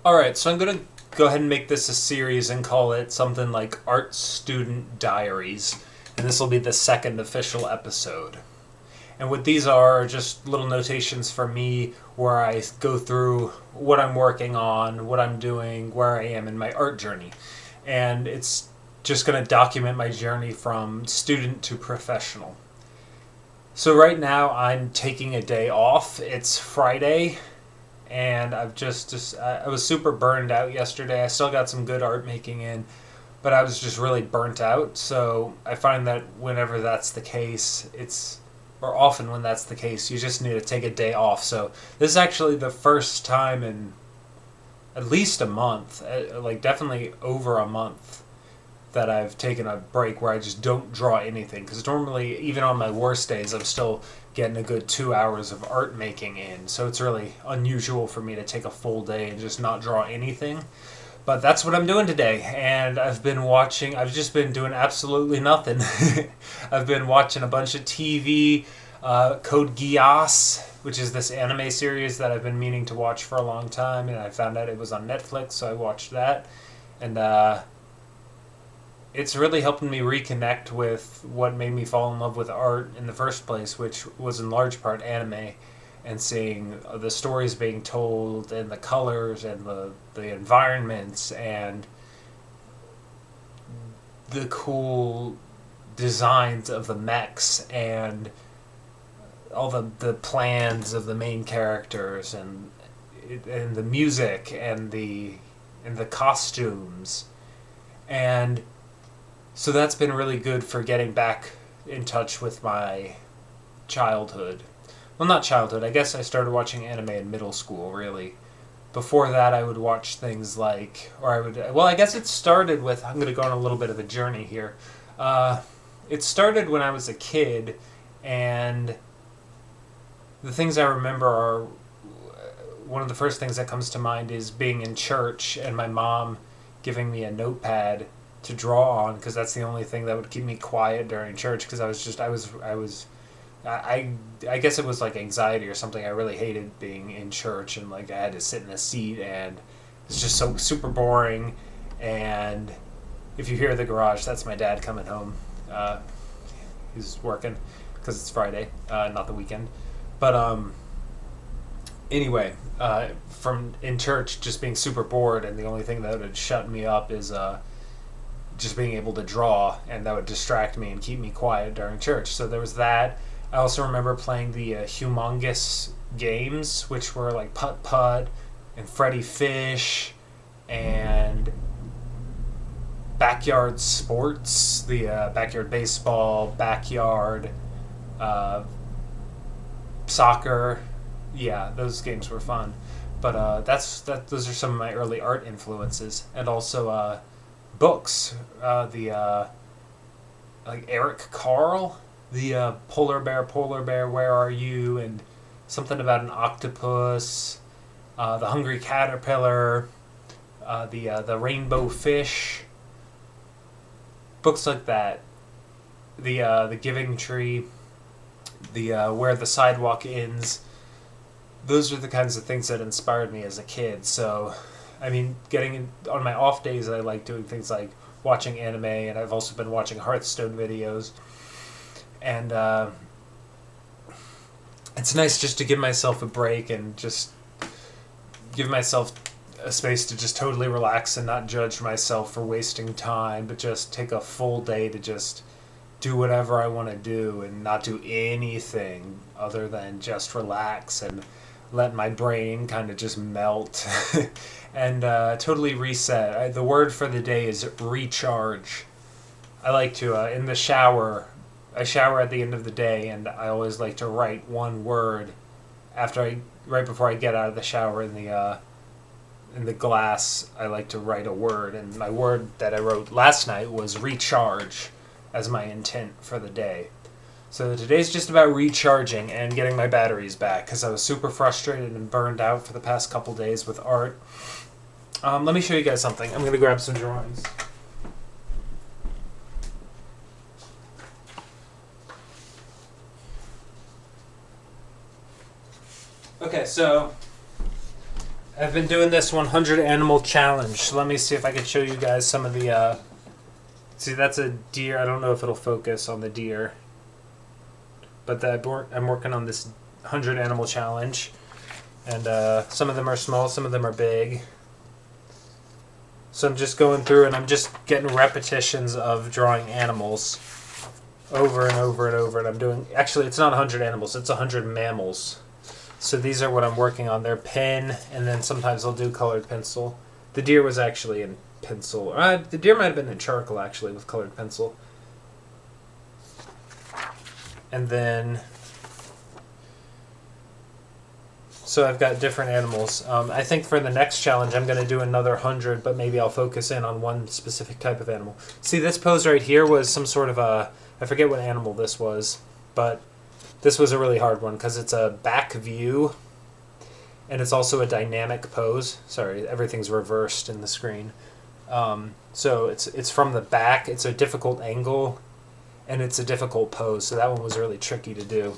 Alright, so I'm going to go ahead and make this a series and call it something like Art Student Diaries. And this will be the second official episode. And what these are just little notations for me where I go through what I'm working on, what I'm doing, where I am in my art journey. And it's just going to document my journey from student to professional. So right now I'm taking a day off. It's Friday, and I was super burned out yesterday. I still got some good art making in, but I was just really burnt out. So I find that whenever that's the case, or often when that's the case, you just need to take a day off. So this is actually the first time in at least a month, like definitely over a month, that I've taken a break where I just don't draw anything. Because normally, even on my worst days, I'm still getting a good 2 hours of art making in. So it's really unusual for me to take a full day and just not draw anything. But that's what I'm doing today. And I've just been doing absolutely nothing. I've been watching a bunch of TV, Code Geass, which is this anime series that I've been meaning to watch for a long time. And I found out it was on Netflix, so I watched that. And, it's really helping me reconnect with what made me fall in love with art in the first place, which was in large part anime, and seeing the stories being told and the colors and the environments and the cool designs of the mechs and all the plans of the main characters and the music and the costumes. And so that's been really good for getting back in touch with my childhood. Well, not childhood. I guess I started watching anime in middle school, really. Before that, I would watch things like, well, I guess it started with, I'm going to go on a little bit of a journey here. It started when I was a kid, and the things I remember are, one of the first things that comes to mind is being in church and my mom giving me a notepad to draw on, because that's the only thing that would keep me quiet during church, because I guess it was like anxiety or something. I really hated being in church, and like I had to sit in a seat, and it's just so super boring. And if you hear the garage, that's my dad coming home. He's working because it's Friday, not the weekend. But anyway, from in church just being super bored, and the only thing that would shut me up is just being able to draw, and that would distract me and keep me quiet during church. So there was that. I also remember playing the humongous games, which were like Putt Putt and Freddy Fish and backyard sports, the backyard baseball, backyard soccer. Yeah, those games were fun. But those are some of my early art influences, and also books. The like Eric Carle, the Polar Bear, Where Are You, and something about an octopus, the Hungry Caterpillar, the Rainbow Fish, books like that. The Giving Tree, the Where the Sidewalk Ends. Those are the kinds of things that inspired me as a kid. So, I mean, on my off days, I like doing things like watching anime, and I've also been watching Hearthstone videos. And it's nice just to give myself a break and just give myself a space to just totally relax and not judge myself for wasting time, but just take a full day to just do whatever I want to do and not do anything other than just relax and let my brain kind of just melt and totally reset. The word for the day is recharge. I like to, in the shower, I shower at the end of the day, and I always like to write one word right before I get out of the shower in the glass. I like to write a word, and my word that I wrote last night was recharge as my intent for the day. So today's just about recharging and getting my batteries back, because I was super frustrated and burned out for the past couple days with art. Let me show you guys something. I'm going to grab some drawings. Okay, so I've been doing this 100 animal challenge. So let me see if I can show you guys some of the. See, that's a deer. I don't know if it'll focus on the deer, but I'm working on this 100 animal challenge, and some of them are small, some of them are big. So I'm just going through and I'm just getting repetitions of drawing animals over and over and over. And I'm doing, actually, it's not 100 animals, it's 100 mammals. So these are what I'm working on. They're pen, and then sometimes I'll do colored pencil. The deer was actually in pencil. The deer might have been in charcoal, actually, with colored pencil. And then, so I've got different animals. I think for the next challenge, I'm going to do another 100, but maybe I'll focus in on one specific type of animal. See, this pose right here was some sort of I forget what animal this was, but this was a really hard one because it's a back view, and it's also a dynamic pose. Sorry, everything's reversed in the screen. So it's from the back. It's a difficult angle, and it's a difficult pose. So that one was really tricky to do.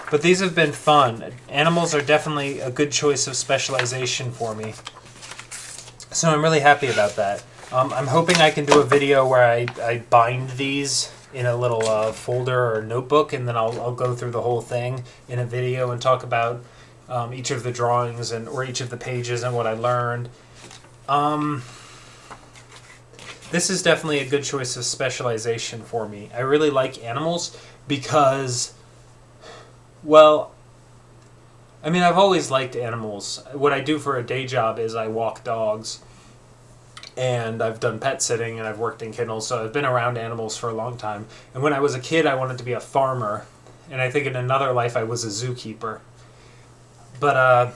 But these have been fun. Animals are definitely a good choice of specialization for me. So I'm really happy about that. I'm hoping I can do a video where I bind these in a little folder or notebook, and then I'll go through the whole thing in a video and talk about each of the drawings or each of the pages and what I learned. This is definitely a good choice of specialization for me. I really like animals because, well, I mean, I've always liked animals. What I do for a day job is I walk dogs, and I've done pet sitting, and I've worked in kennels, so I've been around animals for a long time. And when I was a kid, I wanted to be a farmer, and I think in another life I was a zookeeper. But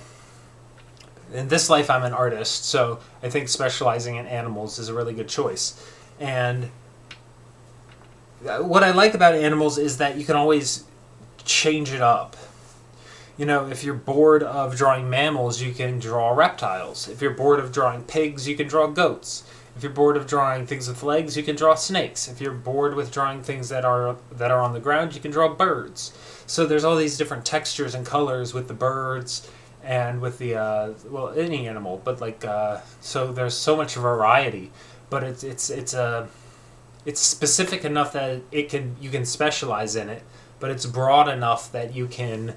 in this life, I'm an artist, so I think specializing in animals is a really good choice. And what I like about animals is that you can always change it up. You know, if you're bored of drawing mammals, you can draw reptiles. If you're bored of drawing pigs, you can draw goats. If you're bored of drawing things with legs, you can draw snakes. If you're bored with drawing things that are on the ground, you can draw birds. So there's all these different textures and colors with the birds and with the well, any animal, but like so there's so much variety. But it's specific enough that you can specialize in it, but it's broad enough that you can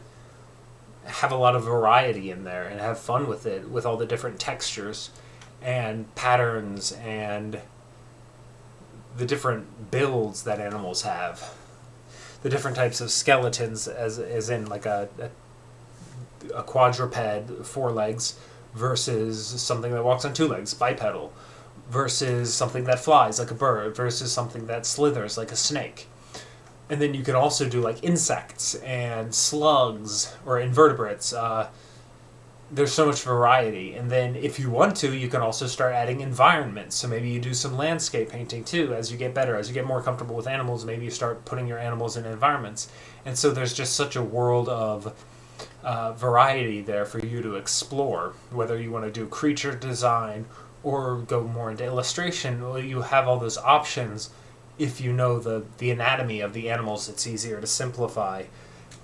have a lot of variety in there and have fun with it, with all the different textures and patterns and the different builds that animals have, the different types of skeletons, as in like a quadruped, 4 legs, versus something that walks on 2 legs, bipedal, versus something that flies like a bird, versus something that slithers like a snake. And then you can also do like insects and slugs or invertebrates. There's so much variety. And then if you want to, you can also start adding environments. So maybe you do some landscape painting too as you get better, as you get more comfortable with animals. Maybe you start putting your animals in environments. And so there's just such a world of variety there for you to explore. Whether you want to do creature design or go more into illustration, well, you have all those options. If you know the anatomy of the animals, it's easier to simplify.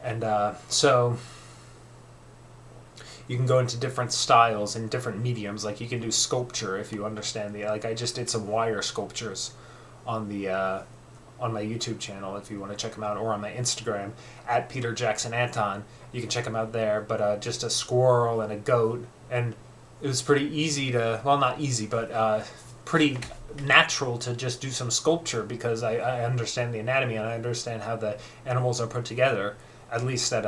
And so you can go into different styles and different mediums. Like you can do sculpture if you understand I just did some wire sculptures on my YouTube channel if you want to check them out, or on my Instagram at Peter Jackson Anton. You can check them out there. But just a squirrel and a goat, and it was pretty easy to, well, not easy, but pretty natural to just do some sculpture because I understand the anatomy and I understand how the animals are put together, at least at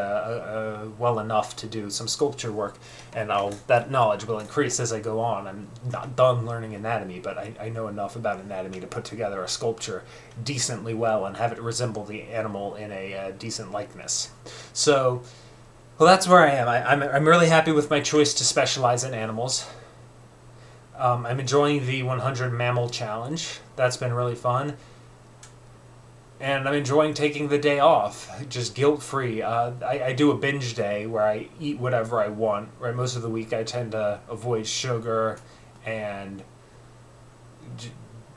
well enough to do some sculpture work. And that knowledge will increase as I go on. I'm not done learning anatomy, but I know enough about anatomy to put together a sculpture decently well and have it resemble the animal in a decent likeness. So, well, that's where I am. I'm really happy with my choice to specialize in animals. I'm enjoying the 100 Mammal Challenge. That's been really fun. And I'm enjoying taking the day off, just guilt-free. I do a binge day where I eat whatever I want. Right, most of the week I tend to avoid sugar and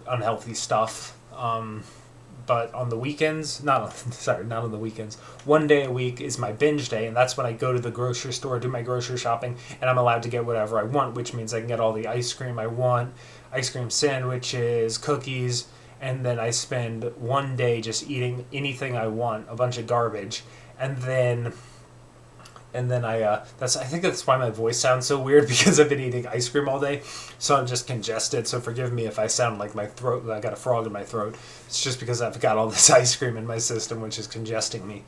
unhealthy stuff. but on the weekends, not on the weekends, one day a week is my binge day, and that's when I go to the grocery store, do my grocery shopping, and I'm allowed to get whatever I want, which means I can get all the ice cream I want, ice cream sandwiches, cookies, and then I spend one day just eating anything I want, a bunch of garbage, and then I think that's why my voice sounds so weird, because I've been eating ice cream all day, so I'm just congested. So forgive me if I sound like I got a frog in my throat. It's just because I've got all this ice cream in my system, which is congesting me.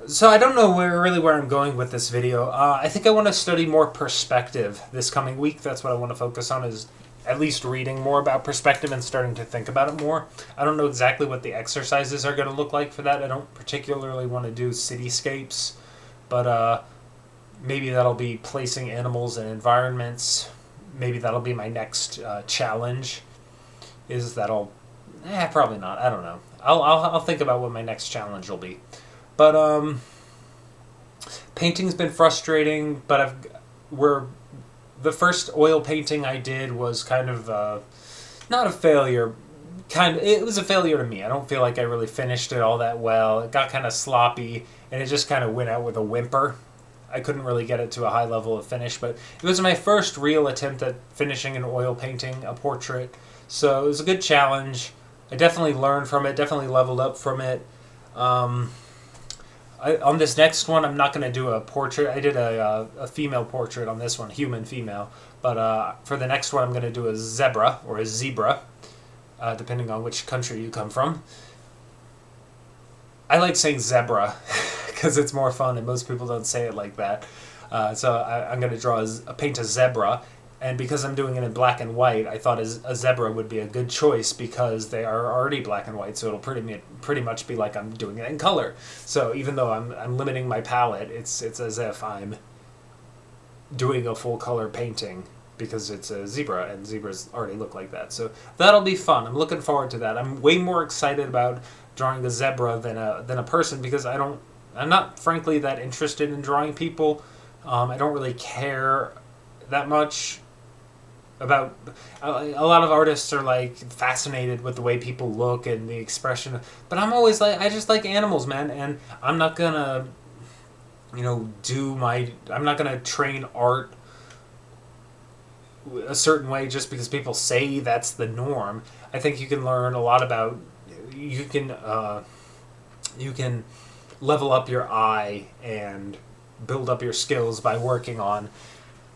So I don't know where I'm going with this video. I think I want to study more perspective this coming week. That's what I want to focus on, is at least reading more about perspective and starting to think about it more. I don't know exactly what the exercises are going to look like for that. I don't particularly want to do cityscapes, but maybe that'll be placing animals in environments. Maybe that'll be my next challenge. Probably not. I don't know. I'll think about what my next challenge will be. But painting's been frustrating, but the first oil painting I did was kind of not a failure. It was a failure to me. I don't feel like I really finished it all that well. It got kind of sloppy, and it just kind of went out with a whimper. I couldn't really get it to a high level of finish, but it was my first real attempt at finishing an oil painting, a portrait. So it was a good challenge. I definitely learned from it, definitely leveled up from it. On this next one, I'm not going to do a portrait. I did a female portrait on this one, human female. But for the next one, I'm going to do a zebra, or a zebra, depending on which country you come from. I like saying zebra because it's more fun, and most people don't say it like that. So I'm going to paint a zebra. And because I'm doing it in black and white, I thought a zebra would be a good choice, because they are already black and white, so it'll pretty much be like I'm doing it in color. So even though I'm limiting my palette, it's as if I'm doing a full color painting, because it's a zebra, and zebras already look like that. So that'll be fun. I'm looking forward to that. I'm way more excited about drawing a zebra than a person, because I'm not frankly that interested in drawing people. I don't really care that much about. A lot of artists are like fascinated with the way people look and the expression, but I'm always like, I just like animals, man, and I'm not gonna I'm not gonna train art a certain way just because people say that's the norm. I think you can learn a lot about, you can level up your eye and build up your skills by working on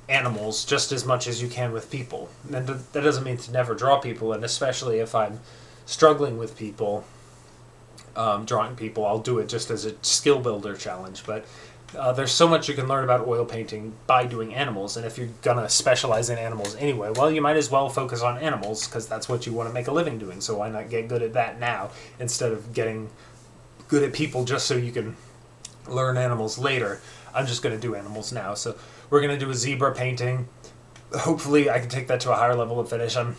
animals just as much as you can with people. And that doesn't mean to never draw people, and especially if I'm struggling with people, drawing people, I'll do it just as a skill builder challenge. But there's so much you can learn about oil painting by doing animals, and if you're gonna specialize in animals anyway, well, you might as well focus on animals, because that's what you want to make a living doing. So why not get good at that now instead of getting good at people just so you can learn animals later? I'm just going to do animals now. So we're going to do a zebra painting. Hopefully I can take that to a higher level of finish. I'm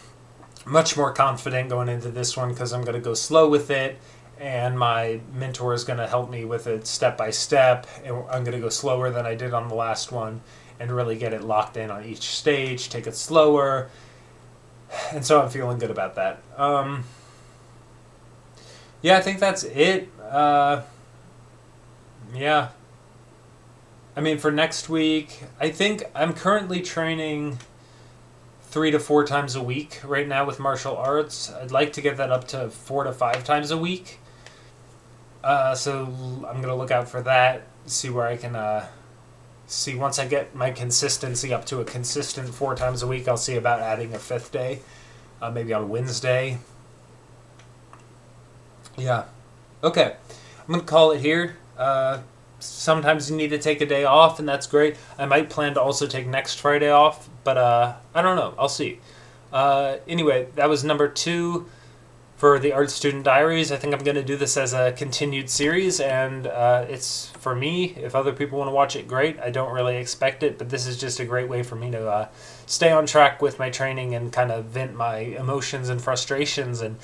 much more confident going into this one because I'm going to go slow with it, and my mentor is going to help me with it step by step, and I'm going to go slower than I did on the last one and really get it locked in on each stage, take it slower, and so I'm feeling good about that. Yeah, I think that's it. Yeah. I mean, for next week, I think I'm currently training 3 to 4 times a week right now with martial arts. I'd like to get that up to 4 to 5 times a week. So I'm going to look out for that, see where I can see once I get my consistency up to a consistent 4 times a week, I'll see about adding a 5th day, maybe on Wednesday. Yeah. Okay. I'm going to call it here. Sometimes you need to take a day off, and that's great. I might plan to also take next Friday off, but I don't know. I'll see. Anyway, that was number 2 for the Art Student Diaries. I think I'm going to do this as a continued series, and it's for me. If other people want to watch it, great. I don't really expect it, but this is just a great way for me to stay on track with my training and kind of vent my emotions and frustrations, and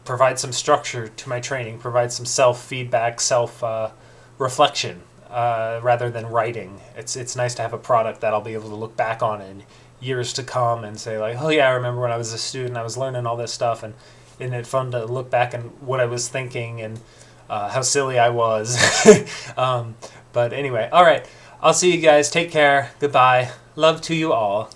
provide some structure to my training, provide some self-feedback, self-reflection, rather than writing. It's nice to have a product that I'll be able to look back on in years to come and say, like, oh yeah, I remember when I was a student, I was learning all this stuff, and isn't it fun to look back and what I was thinking and how silly I was. But anyway, all right. I'll see you guys. Take care. Goodbye. Love to you all.